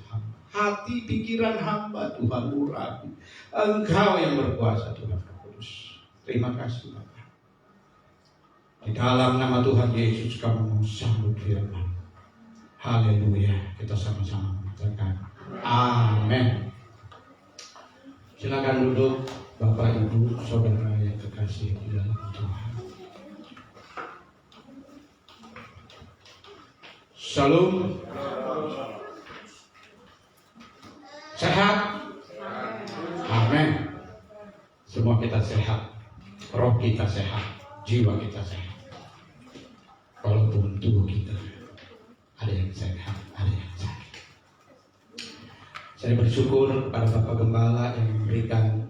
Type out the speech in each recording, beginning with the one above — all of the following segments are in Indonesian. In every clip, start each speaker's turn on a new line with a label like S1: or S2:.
S1: hamba. Hati pikiran hamba Tuhan urapi. Engkau yang berkuasa Tuhan Kudus. Terima kasih Bapak. Di dalam nama Tuhan Yesus kami mau sambut firman. Haleluya. Kita sama-sama mengatakan amin. Silakan duduk Bapak Ibu Saudara yang terkasih di dalam Tuhan. Shalom. Sehat? Amin. Semua kita sehat. Roh kita sehat. Jiwa kita sehat. Walaupun tubuh kita ada yang sehat, ada yang sakit. Saya bersyukur pada Bapak Gembala yang memberikan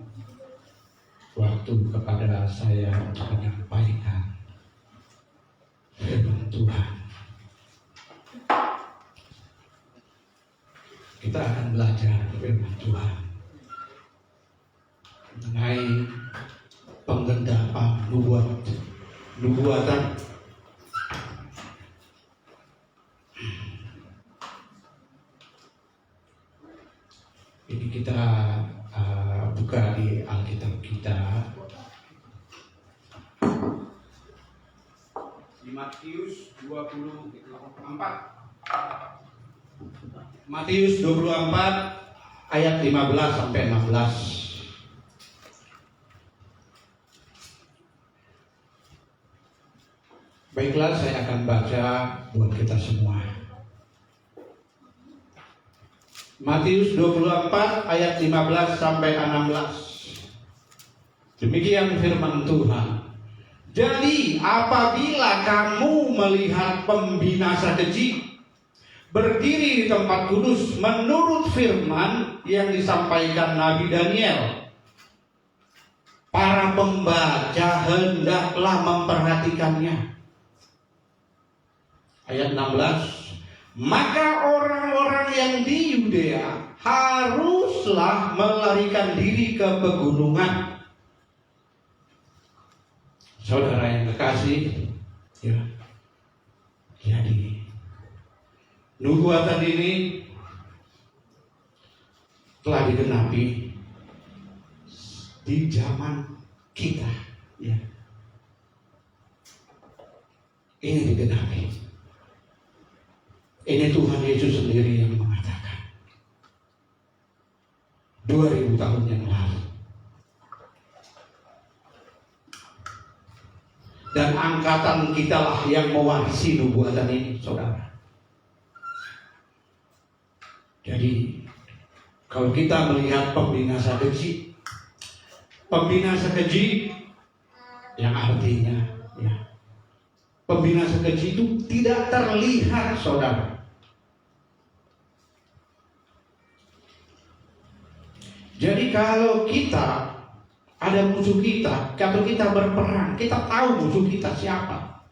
S1: waktu kepada saya untuk menyampaikan firman Tuhan. Kita akan belajar firman Tuhan mengenai penggendapan nubuatan. Ini kita buka di Alkitab kita di Matius 24. Matius 24 ayat 15 sampai 16. Baiklah, saya akan baca buat kita semua. Matius 24 ayat 15 sampai 16. Demikian firman Tuhan. Jadi apabila kamu melihat pembinasa keji berdiri di tempat kudus menurut firman yang disampaikan Nabi Daniel, para pembaca hendaklah memperhatikannya. Ayat 16. Maka orang-orang yang di Yudea haruslah melarikan diri ke pegunungan. Saudara yang kekasih, ya, jadi nubuatan ini telah digenapi di zaman kita, ya. Ini digenapi. Ini Tuhan Yesus sendiri yang mengatakan 2000 tahun yang lalu. Dan angkatan kitalah yang mewarisi nubuatan ini, saudara. Jadi kalau kita melihat pembinasa keji yang artinya, ya, pembinasa keji itu tidak terlihat, saudara. Jadi kalau kita ada musuh kita, kalau kita berperang, kita tahu musuh kita siapa.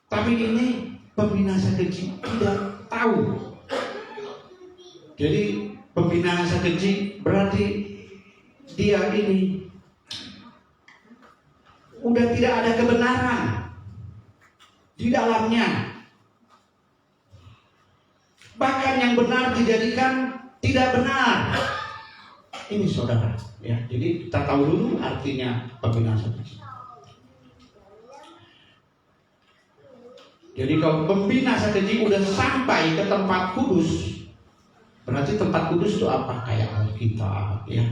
S1: Tapi ini pembinasa keji tidak tahu. Jadi pembinasa keji berarti dia ini udah tidak ada kebenaran di dalamnya. Bahkan yang benar dijadikan tidak benar. Ini saudara, ya. Jadi kita tahu dulu artinya pembinasa keji. Jadi kalau pembinasa keji udah sampai ke tempat kudus, berarti tempat kudus itu apa? Kayak Alkitab, ya,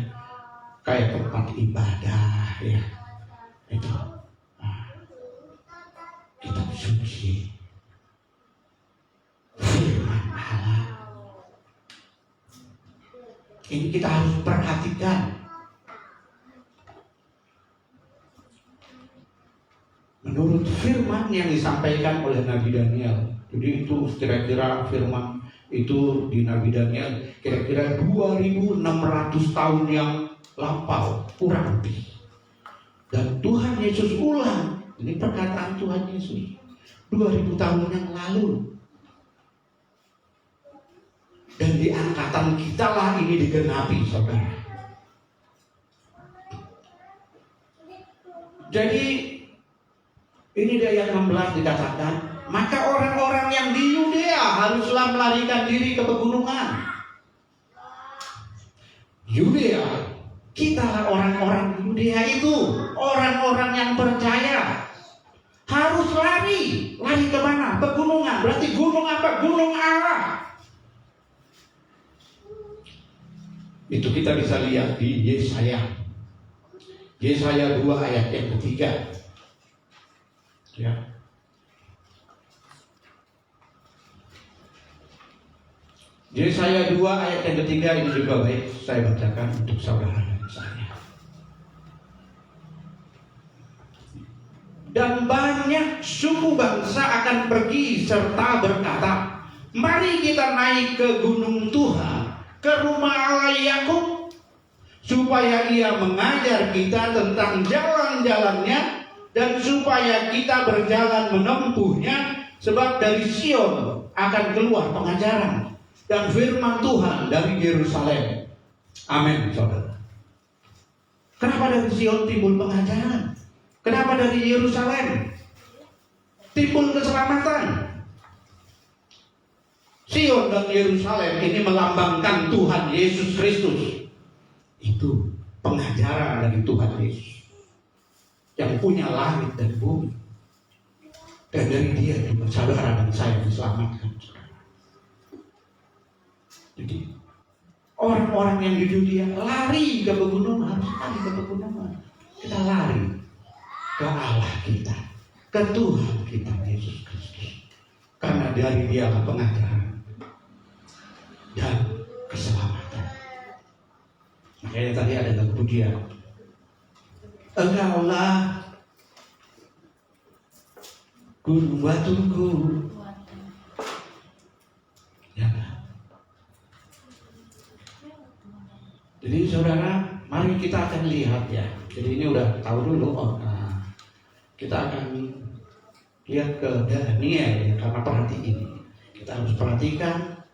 S1: kayak tempat ibadah, ya, itu kitab suci, firman Allah. Ini kita harus perhatikan. Menurut firman yang disampaikan oleh Nabi Daniel, jadi itu kira-kira firman itu di Nabi Daniel kira-kira 2600 tahun yang lampau, kurang lebih. Dan Tuhan Yesus ulang, ini perkataan Tuhan Yesus 2000 tahun yang lalu. Dan di angkatan kita lah ini digenapi, saudara. Jadi ini di ayat 16 dikatakan, Maka orang-orang yang di Yudea haruslah melarikan diri ke pegunungan. Yudea, kita orang-orang Yudea itu orang-orang yang percaya harus lari. Lari kemana? Pegunungan. Berarti gunung apa? Gunung Allah. Itu kita bisa lihat di Yesaya 2 ayat yang ketiga. Ya. Yesaya 2 ayat yang ketiga ini juga baik saya bacakan untuk saudara dan saya. Dan banyak suku bangsa akan pergi serta berkata, mari kita naik ke gunung Tuhan, ke rumah Allah Yakub, supaya ia mengajar kita tentang jalan-jalannya, dan supaya kita berjalan menempuhnya, sebab dari Sion akan keluar pengajaran dan firman Tuhan dari Yerusalem. Amin, saudara. Kenapa dari Sion timbul pengajaran? Kenapa dari Yerusalem timbul keselamatan? Sion dan Yerusalem ini melambangkan Tuhan Yesus Kristus. Itu pengajaran dari Tuhan Yesus yang punya langit dan bumi. Dan dari dia juga saudara dan saya diselamatkan. Jadi orang-orang yang di dunia lari ke pegunungan, harus lari ke pegunungan. Kita lari ke Allah kita, ke Tuhan kita Yesus Kristus. Karena dari dialah pengajaran dan keselamatan. Makanya tadi ada lagu pujian, Engkaulah gunung batuku. Ya. Jadi saudara, mari kita akan lihat ya. Jadi ini udah tahu dulu. Kita akan lihat ke Daniel ya, karena perhati ini. Kita harus perhatikan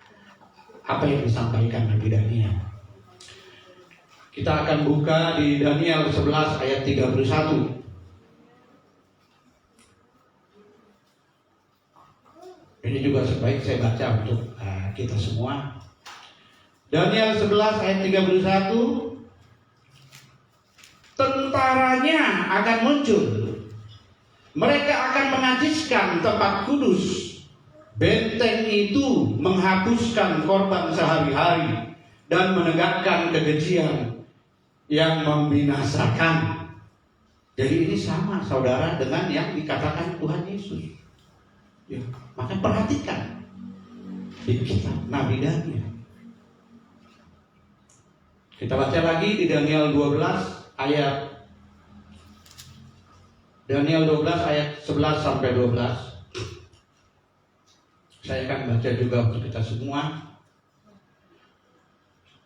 S1: apa yang disampaikan Nabi Daniel. Kita akan buka di Daniel 11 ayat 31. Ini juga sebaik saya baca untuk kita semua. Daniel 11 ayat 31. Tentaranya akan muncul. Mereka akan menajiskan tempat kudus. Benteng itu menghapuskan korban sehari-hari dan menegakkan kekejian yang membinasakan. Jadi ini sama saudara dengan yang dikatakan Tuhan Yesus. Ya, maka perhatikan di kitab Nabi Daniel. Kita baca lagi di Daniel 12 ayat 11 sampai 12. Saya akan baca juga untuk kita semua.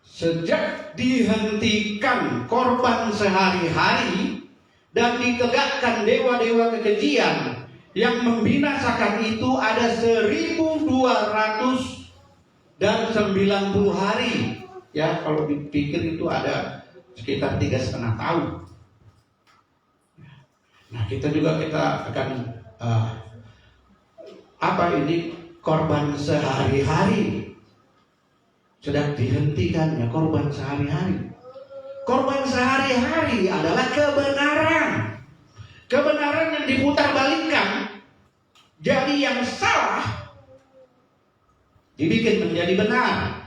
S1: Sejak dihentikan korban sehari-hari dan ditegakkan dewa-dewa kekejian yang membinasakan itu ada 1290 hari. Ya, kalau dipikir itu ada sekitar 3,5 tahun. Nah, kita akan apa ini korban sehari-hari sedang dihentikan ya, korban sehari-hari. Korban sehari-hari adalah kebenaran. Kebenaran yang diputarbalikkan, jadi yang salah dibikin menjadi benar.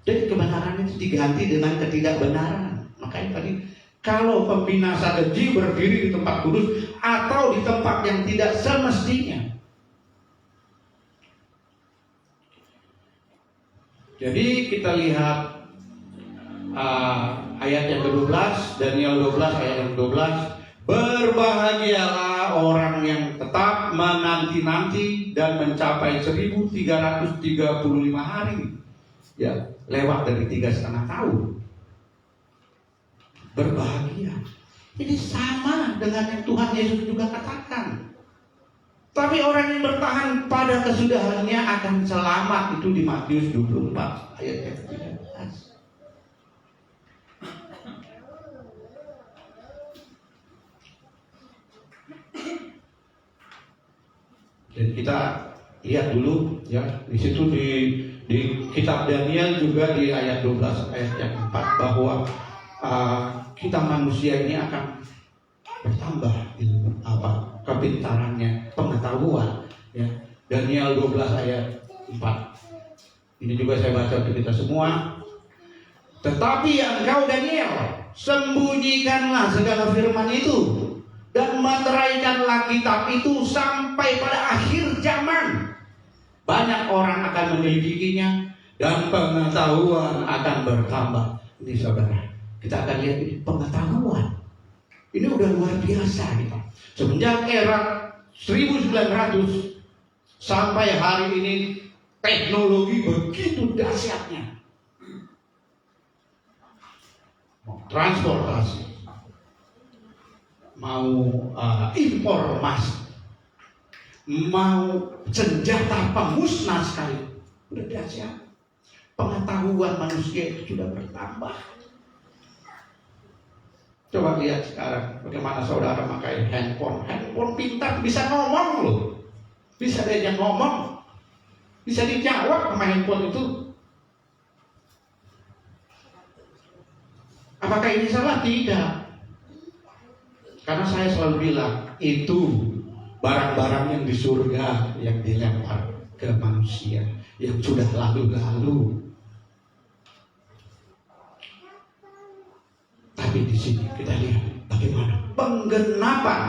S1: Jadi kebenaran itu diganti dengan ketidakbenaran. Makanya tadi kalau pembinasa keji berdiri di tempat kudus atau di tempat yang tidak semestinya. Jadi kita lihat ayat yang ke-12, Daniel 12 ayat yang ke-12. Berbahagialah orang yang tetap menanti-nanti dan mencapai 1335 hari. Ya, lewat dari 3,5 tahun. Berbahagia. Jadi sama dengan yang Tuhan Yesus juga katakan. Tapi orang yang bertahan pada kesudahannya akan selamat. Itu di Matius 24 ayat yang ke-13. Dan kita lihat dulu ya, di situ di kitab Daniel juga di ayat 12 ayat yang 4 bahwa kita manusia ini akan bertambah ilmu kepintarannya, pengetahuan ya. Daniel 12 ayat 4. Ini juga saya baca untuk kita semua. Tetapi engkau Daniel, sembunyikanlah segala firman itu dan meteraikanlah kitab itu sampai pada akhir zaman. Banyak orang akan menyelidikinya dan pengetahuan akan bertambah. Ini saudara, kita akan lihat ini pengetahuan. Ini udah luar biasa gitu. Semenjak era 1900 sampai hari ini teknologi begitu dahsyatnya. Mau transportasi, mau impor emas, mau senjata pemusnah sekali, udah dahsyat. Pengetahuan manusia itu sudah bertambah. Coba lihat sekarang bagaimana saudara pakai handphone pintar, bisa ngomong loh, bisa diajak ngomong, bisa dijawab sama handphone itu. Apakah ini salah? Tidak. Karena saya selalu bilang itu barang-barang yang di surga yang dilempar ke manusia yang sudah lalu-lalu. Tapi di sini kita lihat bagaimana penggenapan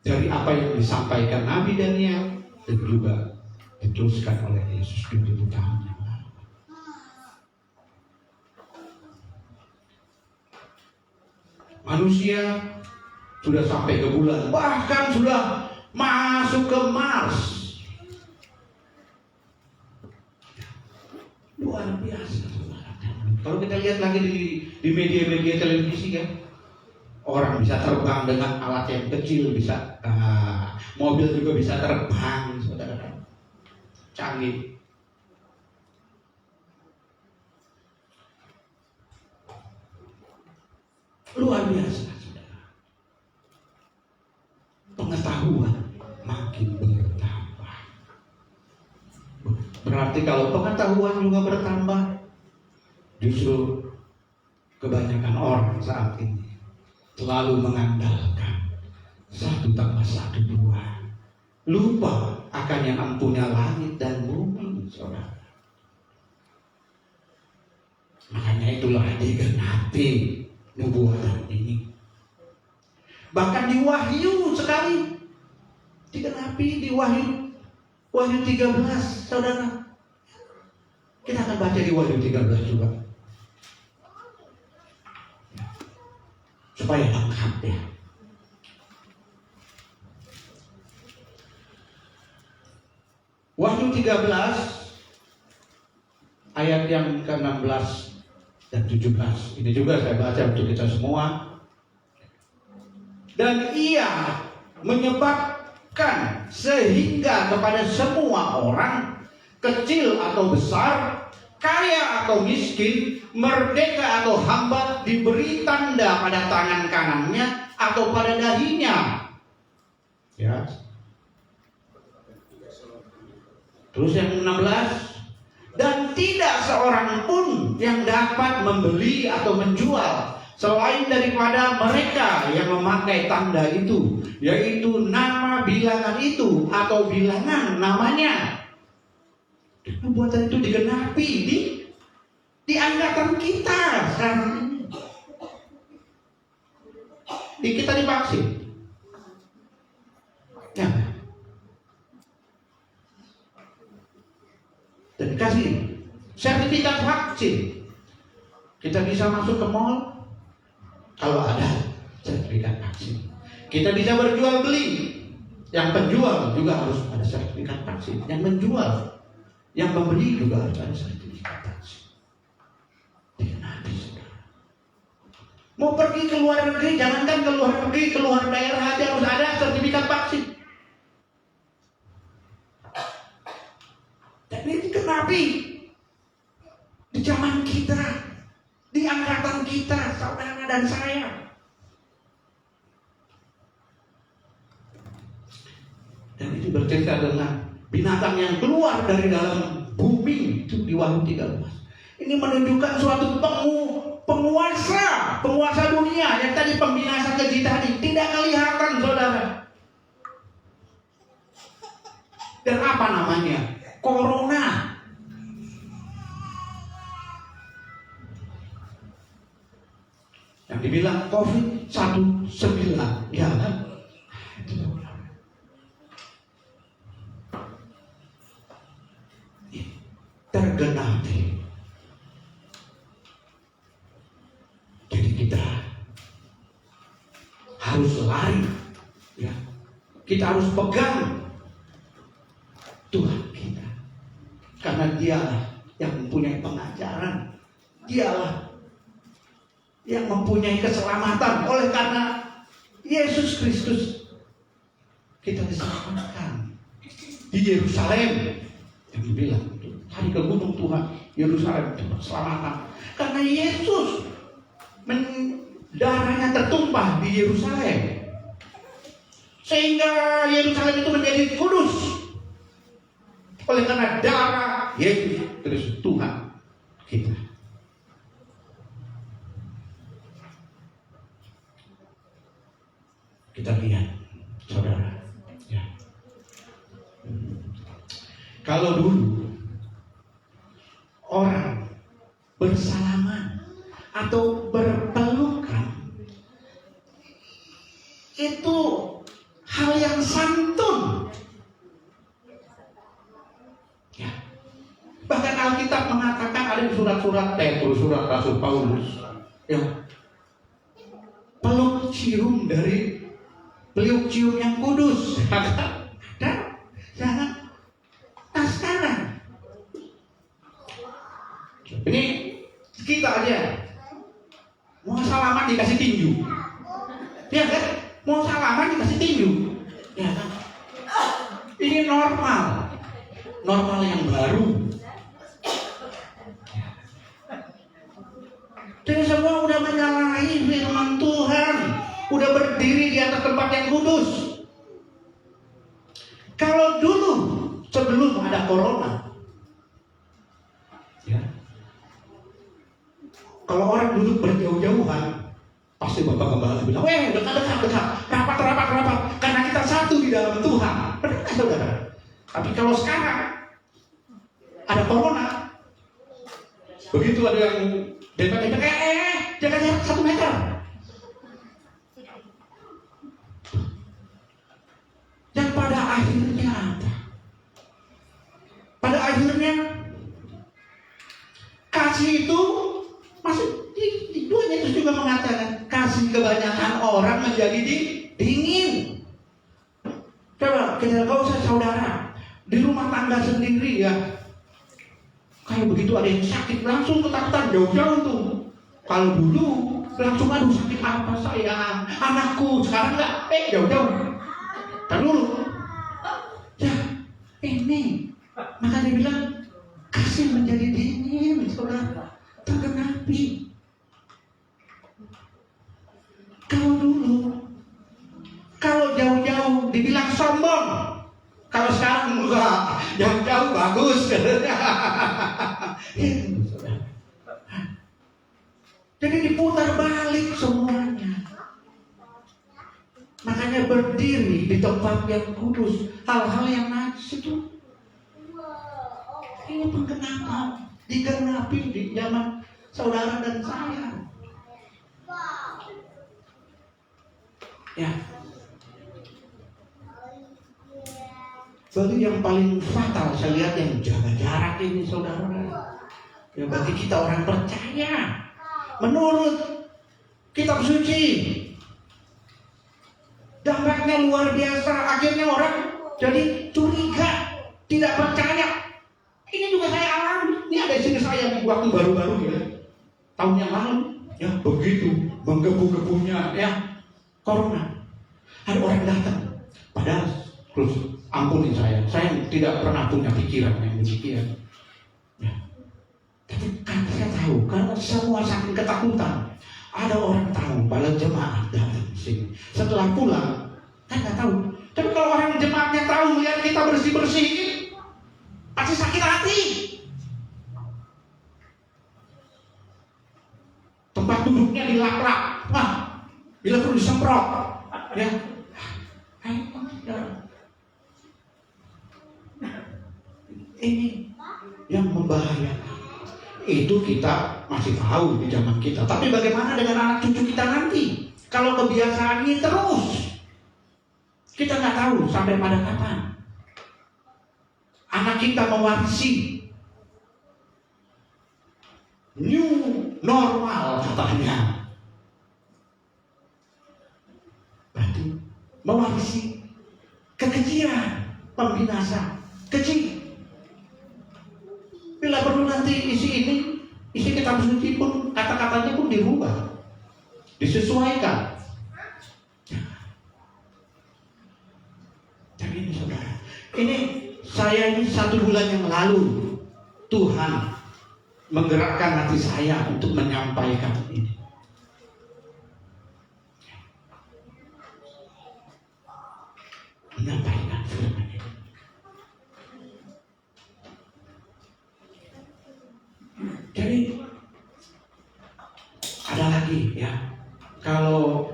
S1: dari apa yang disampaikan Nabi Daniel dan juga diteruskan oleh Yesus 2000 tahun yang lalu. Manusia sudah sampai ke bulan, bahkan sudah masuk ke Mars. Luar biasa. Kalau kita lihat lagi di media-media televisi kan, orang bisa terbang dengan alat yang kecil, bisa mobil juga bisa terbang, saudara. Canggih. Luar biasa, saudara. Pengetahuan makin bertambah. Berarti kalau pengetahuan juga bertambah, justru kebanyakan orang saat ini selalu mengandalkan 1+1=2, lupa akan yang empunya langit dan bumi, saudara. Makanya itulah digenapi nubuatan ini. Bahkan di Wahyu sekali digenapi, di Wahyu 13, saudara. Kita akan baca di Wahyu 13 juga, supaya lengkap ya. Wahyu 13 ayat yang ke-16 dan 17. Ini juga saya baca untuk kita semua. Dan ia menyebabkan sehingga kepada semua orang, kecil atau besar, kaya atau miskin, merdeka atau hamba, diberi tanda pada tangan kanannya atau pada dahinya. Ya. Terus yang 16. Dan tidak seorang pun yang dapat membeli atau menjual selain daripada mereka yang memakai tanda itu, yaitu nama bilangan itu atau bilangan namanya. Nubuatan itu digenapi di angkatan kita sekarang ini. Kita divaksin. Ya. Dan dikasih sertifikat vaksin. Kita bisa masuk ke mall kalau ada sertifikat vaksin. Kita bisa berjual beli. Yang penjual juga harus ada sertifikat vaksin. Yang menjual, yang membeli juga harus ada sertifikat vaksin. Digenapi, saudara. Mau pergi ke luar negeri, jangankan ke luar negeri, ke luar daerah aja harus ada sertifikat vaksin. Dan ini digenapi di zaman kita, di angkatan kita, saudara dan saya. Dan itu bercerita dengan binatang yang keluar dari dalam bumi itu di Wahyu 13. Ini menunjukkan suatu penguasa dunia yang tadi pembinasa keji tadi tidak kelihatan, saudara. Dan apa namanya? Corona. Yang dibilang COVID-19, ya kan? Tergenapi. Jadi kita harus lari, ya. Kita harus pegang Tuhan kita, karena Dialah yang mempunyai pengajaran, Dialah yang mempunyai keselamatan. Oleh karena Yesus Kristus kita diselamatkan di Yerusalem. Yang dibilang hari ke gunung Tuhan Yerusalem itu keselamatan, karena Yesus darahnya tertumpah di Yerusalem, sehingga Yerusalem itu menjadi kudus oleh karena darah Yesus Kristus Tuhan kita. Kita lihat, saudara, ya. Kalau dulu orang bersalaman atau berpelukan itu hal yang santun, ya. Bahkan Alkitab mengatakan ada di surat-surat Petrus, surat Rasul Paulus, ya, peluk cium dari peluk cium yang kudus. Dan jangan. Nah sekarang ini kita aja mau salaman dikasih tinju, ya kan? Mau salaman dikasih tinju, ya kan? Ini normal yang baru. Dan semua udah menyalahi firman Tuhan, udah berdiri di atas tempat yang kudus. Kalau dulu sebelum ada corona, ya, kalau orang duduk berjauh-jauhan, pasti Bapak Gembala bilang, dekat, rapat, karena kita satu di dalam Tuhan. Benar nggak, saudara? Tapi kalau sekarang ada corona, begitu ada yang dempet, jaga jarak 1 meter. Dan pada akhirnya apa? Pada akhirnya kasih itu masih di 2 Yesus juga mengatakan kasih kebanyakan orang menjadi dingin. Coba kita kau saudara di rumah tangga sendiri, ya. Kalau begitu ada yang sakit langsung ketakutan jauh-jauh tuh. Kalau dulu langsung aduh sakit apa sayang anakku, sekarang enggak, jauh-jauh. Kan dulu, ya ini maka dia bilang kasih menjadi dingin, saudara, tergenapi. Kalau dulu, kalau jauh-jauh dibilang sombong, kalau sekarang enggak, jauh-jauh bagus. Jadi diputar balik semuanya. Makanya berdiri di tempat yang kudus, hal-hal yang najis itu ini penggenapan, digenapi di zaman saudara dan saya. Ya. Bagi yang paling fatal saya lihat yang jaga jarak ini, saudara. Ya, bagi kita orang percaya, menurut kitab suci, dampaknya luar biasa. Akhirnya orang jadi curiga, tidak percaya. Ini juga saya alami. Ini ada di sini saya di waktu baru-baru, ya, tahun yang lalu, ya, begitu menggebu-gebunya, ya, corona. Ada orang datang, padahal terus ampuni saya tidak pernah punya pikiran yang demikian. Ya. Tapi kan saya tahu, karena semua saking ketakutan. Ada orang tahu, bala jemaat datang ke sini. Setelah pulang, kan nggak tahu. Tapi kalau orang jemaatnya tahu dibersihin, pasti sakit hati. Tempat duduknya dilap-lap, wah, bila perlu disemprot, ya. Ini yang membahayakan. Itu kita masih tahu di zaman kita. Tapi bagaimana dengan anak cucu kita nanti? Kalau kebiasaan ini terus, kita nggak tahu sampai pada kapan anak kita mewarisi new normal katanya. Berarti mewarisi kekejian, pembinasa, keji. Bila perlu nanti isi kitab suci pun kata-katanya pun dirubah, disesuaikan. Jadi ini saudara, saya 1 bulan yang lalu Tuhan menggerakkan hati saya untuk menyampaikan ini. Menyampaikan firman ini. Jadi ada lagi ya, kalau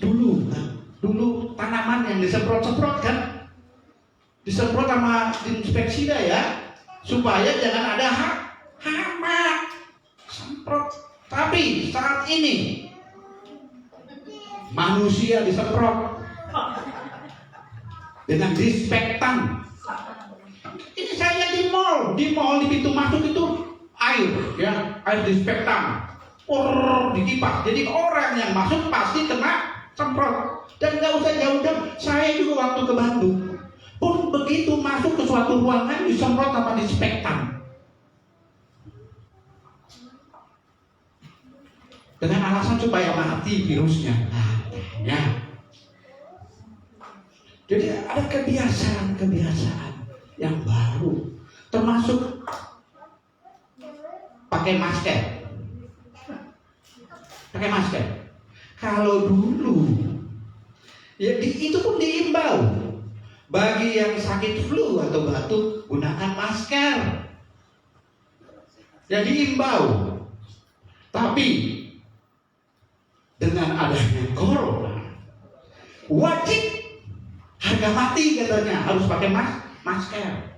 S1: dulu tanaman yang disemprot-semprot kan, disemprot sama inspeksida ya, supaya jangan ada hama, semprot. Tapi saat ini manusia disemprot dengan disinfektan. Ini saya di mall di pintu masuk itu air, ya, air disinfektan, dikipas. Jadi orang yang masuk pasti kena semprot. Dan nggak usah jauh-jauh. Saya juga waktu ke Bandung pun begitu masuk ke suatu ruangan disemprot sama disinfektan. Dengan alasan supaya mati virusnya. Ya. Jadi ada kebiasaan yang baru, termasuk pakai masker. Kalau dulu, ya itu pun diimbau bagi yang sakit flu atau batuk gunakan masker. Ya diimbau. Tapi dengan adanya corona, wajib harga mati katanya harus pakai masker.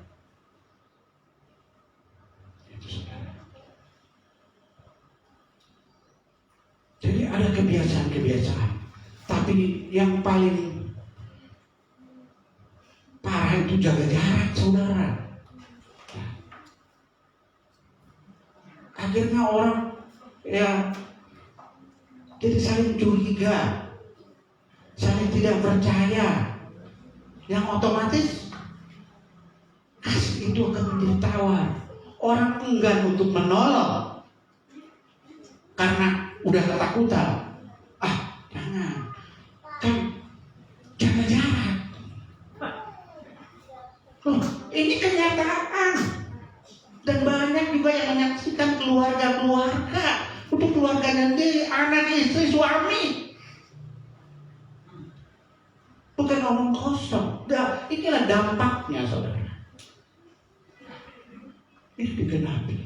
S1: Jadi ada kebiasaan-kebiasaan. Tapi yang paling parah itu jaga jarak, saudara. Akhirnya orang ya jadi saling curiga, saling tidak percaya. Yang otomatis kasih itu akan menjadi tawar. Orang enggan untuk menolong karena udah ketakutan. Jangan, kan jaga jarak. Ini kenyataan. Dan banyak juga yang menyaksikan keluarga-keluarga, untuk keluarga nanti anak, istri, suami. Bukan omong kosong. Inilah dampaknya, saudara. Ini digenapi.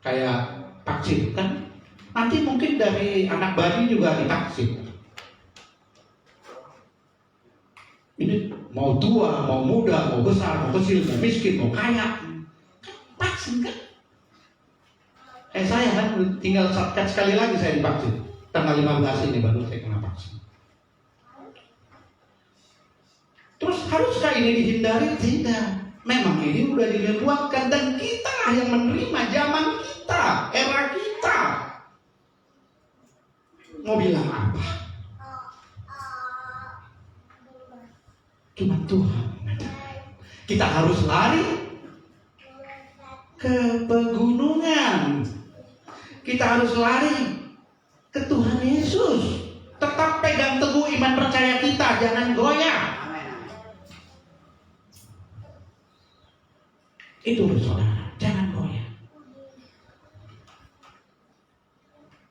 S1: Kayak vaksin kan, nanti mungkin dari anak bayi juga divaksin. Ini mau tua, mau muda, mau besar, mau kecil, mau miskin, mau kaya, kan vaksin kan? Saya kan tinggal sekali lagi saya divaksin. Tanggal 15 ini baru saya kena vaksin. Terus haruskah ini dihindari? Tidak. Memang ini udah dilewatkan dan kita yang menerima zaman kita, era kita. Mau bilang apa? Cuma Tuhan. Kita harus lari ke pegunungan. Kita harus lari ke Tuhan Yesus. Tetap pegang teguh iman percaya kita, jangan goyah. Itu saudara, jangan goyah.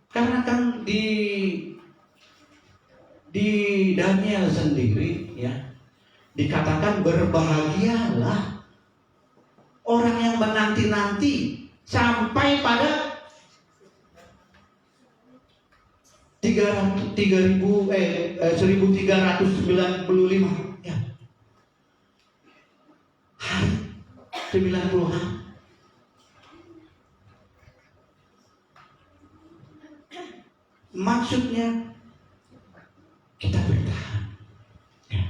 S1: Karena kan di Di Daniel sendiri ya dikatakan berbahagialah orang yang menanti-nanti sampai pada 1395 ya. Hari 90 hari. Maksudnya kita bertahan ya.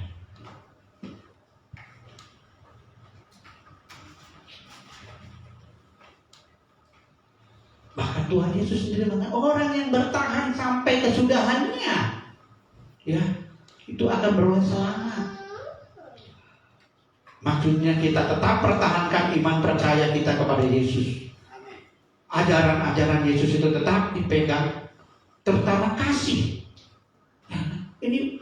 S1: Bahkan Tuhan Yesus sendiri mengatakan orang yang bertahan sampai kesudahannya ya itu akan beroleh selamat. Maksudnya kita tetap pertahankan iman percaya kita kepada Yesus. Ajaran-ajaran Yesus itu tetap dipegang, terutama kasih. Ini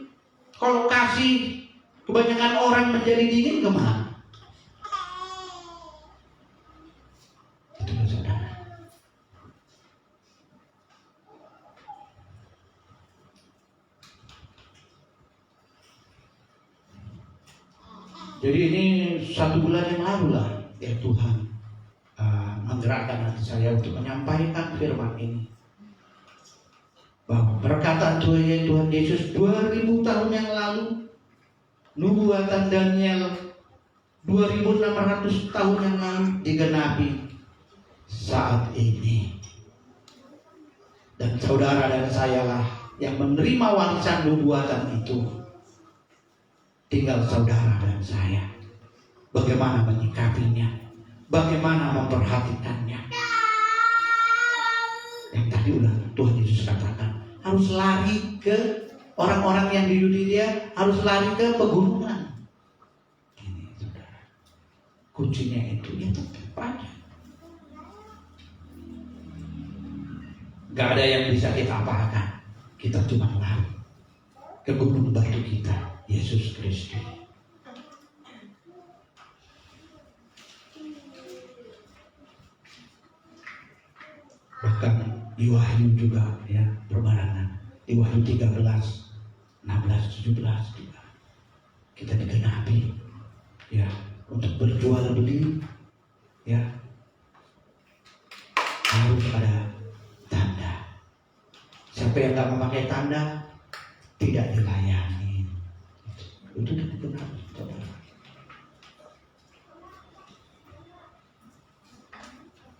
S1: kalau kasih kebanyakan orang menjadi dingin kemana? Itu saudara. Jadi ini 1 bulan yang lalu lah ya Tuhan menggerakkan hati saya untuk menyampaikan firman ini. Bahwa perkataan Tuhan Yesus 2000 tahun yang lalu, nubuatan Daniel 2600 tahun yang lalu digenapi saat ini. Dan saudara dan sayalah yang menerima warisan nubuatan itu. Tinggal saudara dan saya bagaimana menyikapinya, bagaimana memperhatikannya. Yang tadi udah Tuhan Yesus katakan, harus lari ke orang-orang yang di Yudea, harus lari ke pegunungan. Ini saudara, kuncinya itu ya tetap aja. Gak ada yang bisa kita apakan. Kita cuma lari ke gunung batu kita, Yesus Kristus. Bahkan di Wahyu juga ya perbarangan. Di Wahyu 13, 16, 17 juga kita digenapi ya untuk berjual beli ya harus ada tanda. Siapa yang nggak memakai tanda tidak dilayani. Itu digenapi.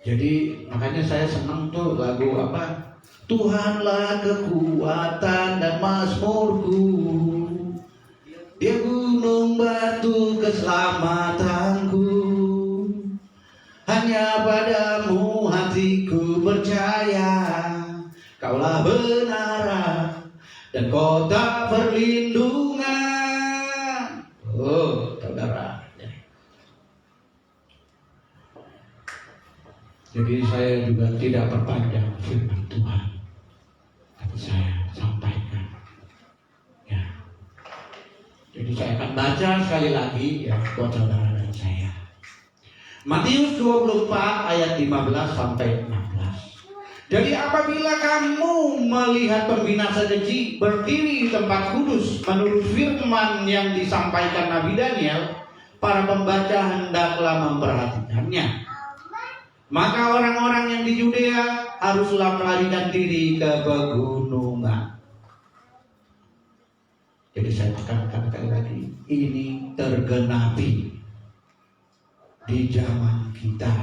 S1: Jadi makanya saya senang tuh lagu apa? Tuhanlah kekuatan dan mazmurku, Dia gunung batu keselamatanku. Hanya padamu hatiku percaya, Kaulah benaran dan kota perlindungan. Oh, saudara. Jadi saya juga tidak perpanjang firman Tuhan, tapi saya sampaikan. Ya. Jadi saya akan baca sekali lagi ya buat saudara dan saya. Matius 24 ayat 15 sampai 16. Jadi apabila kamu melihat pembinasa keji berdiri di tempat kudus menurut firman yang disampaikan Nabi Daniel, para pembaca hendaklah memperhatikannya. Maka orang-orang yang di Yudea haruslah melarikan diri ke pegunungan. Jadi saya tekankan sekali lagi, ini tergenapi di zaman kita,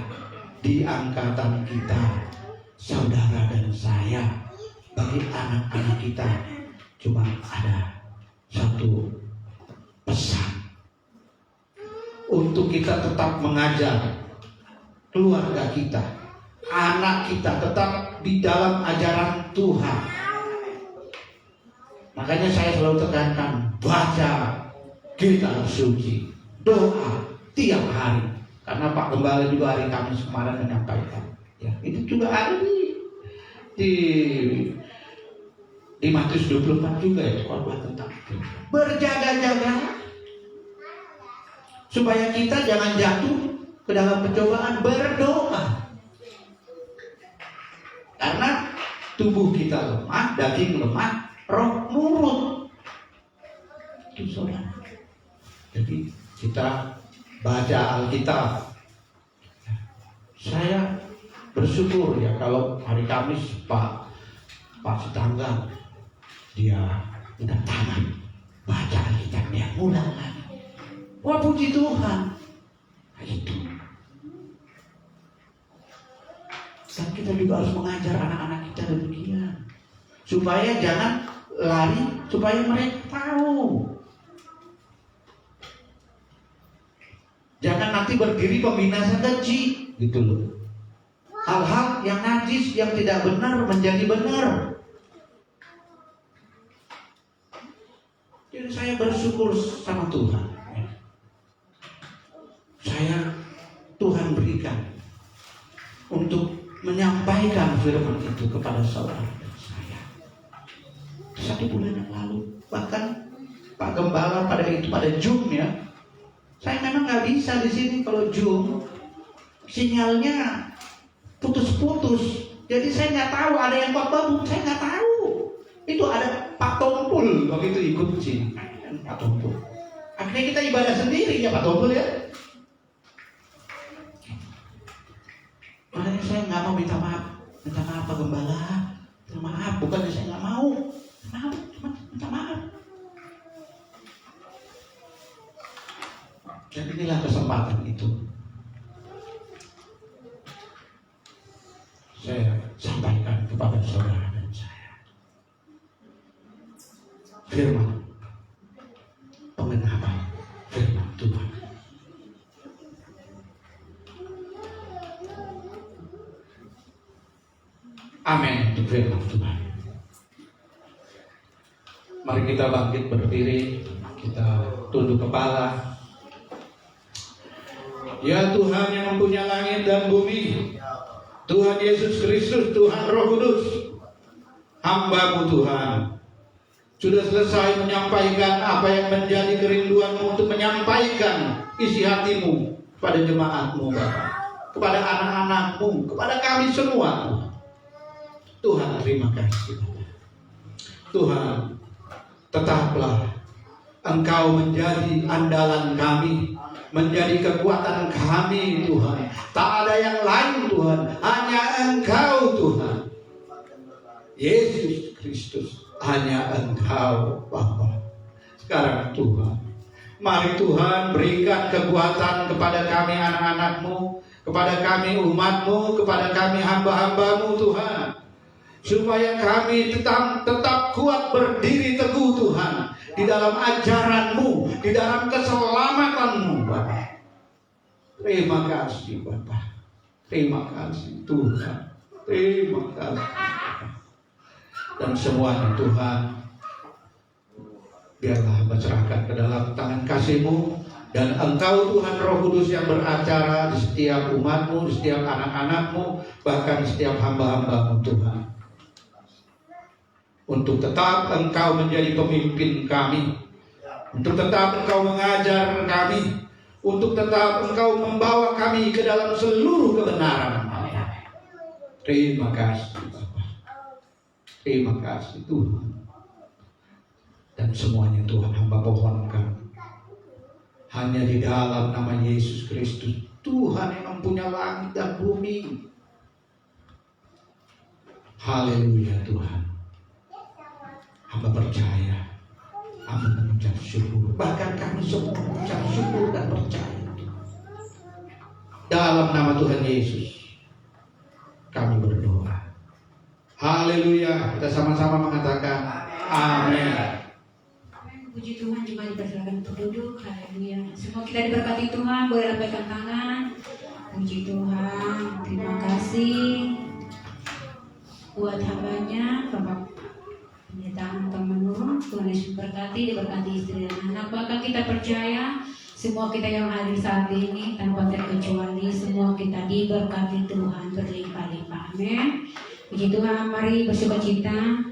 S1: di angkatan kita, saudara dan saya. Bagi anak-anak kita cuma ada satu pesan, untuk kita tetap mengajar keluarga kita, anak kita tetap di dalam ajaran Tuhan. Makanya saya selalu tekankan, baca kitab suci, doa tiap hari. Karena Pak Gembala juga hari Kamis kemarin menyampaikan, ya itu juga ada di Matius 24 juga itu khotbah tentang itu. Berjaga-jaga supaya kita jangan jatuh ke dalam pencobaan, berdoa. Karena tubuh kita lemah, daging lemah, roh nurut. Itu saudara. Jadi kita baca Alkitab. Saya bersyukur ya kalau hari Kamis Pak Setangga dia udah tamat baca Alkitabnya ulang lagi. Wah, puji Tuhan. Nah, itu. Dan kita juga harus mengajar anak-anak kita demikian, supaya jangan lari, supaya mereka tahu. Jangan nanti berdiri pembinaan keji, gitu loh. Hal-hal yang najis, yang tidak benar menjadi benar. Jadi saya bersyukur sama Tuhan. Tuhan berikan untuk menyampaikan firman itu kepada saudara dan saya. 1 bulan yang lalu, bahkan Pak Gembala pada Zoom ya. Saya memang nggak bisa di sini kalau Zoom, sinyalnya putus-putus. Jadi saya nggak tahu ada yang khotbah, saya nggak tahu. Itu ada Pak Tompul begitu ikut sini, Pak Tompul. Akhirnya kita ibadah sendiri ya Pak Tompul ya. Makanya saya nggak mau minta maaf Pak Gembala, minta maaf, bukannya saya nggak mau, cuma minta maaf. Dan inilah kesempatan itu saya sampaikan kepada saudara dan saya. Firman pengenalan firman Tuhan. Amin untuk firman Tuhan. Mari kita bangkit berdiri, kita tunduk kepala. Ya Tuhan yang mempunyai langit dan bumi, Tuhan Yesus Kristus, Tuhan Roh Kudus, hamba-Mu Tuhan sudah selesai menyampaikan apa yang menjadi kerinduan-Mu untuk menyampaikan isi hati-Mu pada jemaat-Mu Bapa, kepada anak-anak-Mu, kepada kami semua Tuhan. Tuhan terima kasih Tuhan, tetaplah Engkau menjadi andalan kami, menjadi kekuatan kami Tuhan. Tak ada yang lain Tuhan, hanya Engkau Tuhan Yesus Kristus, hanya Engkau Bapa. Sekarang Tuhan, mari Tuhan berikan kekuatan kepada kami anak-anak-Mu, kepada kami umat-Mu, kepada kami hamba-hamba-Mu Tuhan, supaya kami tetap kuat berdiri teguh Tuhan di dalam ajaran-Mu, di dalam keselamatan-Mu Bapa. Terima kasih Bapa, terima kasih Tuhan, terima kasih. Dan semuanya Tuhan, biarlah berserahkan ke dalam tangan kasih-Mu, dan Engkau Tuhan Roh Kudus yang beracara di setiap umat-Mu, di setiap anak-anak-Mu, bahkan di setiap hamba-hamba-Mu Tuhan, untuk tetap Engkau menjadi pemimpin kami, untuk tetap Engkau mengajar kami, untuk tetap Engkau membawa kami ke dalam seluruh kebenaran. Terima kasih Bapa, terima kasih Tuhan. Dan semuanya Tuhan hamba pohonkan hanya di dalam nama Yesus Kristus, Tuhan yang mempunyai langit dan bumi. Haleluya Tuhan. Hamba percaya, hamba mengucap syukur. Bahkan kami semua mengucap syukur dan percaya. Dalam nama Tuhan Yesus kami berdoa. Haleluya. Kita sama-sama mengatakan amin.
S2: Puji Tuhan, jemaat dipersilakan untuk duduk. Haleluya. Semua kita diberkati Tuhan. Boleh lambaikan tangan. Puji Tuhan. Terima kasih buat hambanya Bapak Pendeta Menurun. Tuhan Yesus berkati, diberkati istri dan anak. Bahkan kita percaya semua kita yang hadir saat ini tanpa terkecuali, semua kita diberkati Tuhan berlimpah-limpah. Amin. Puji Tuhan, mari bersukacita.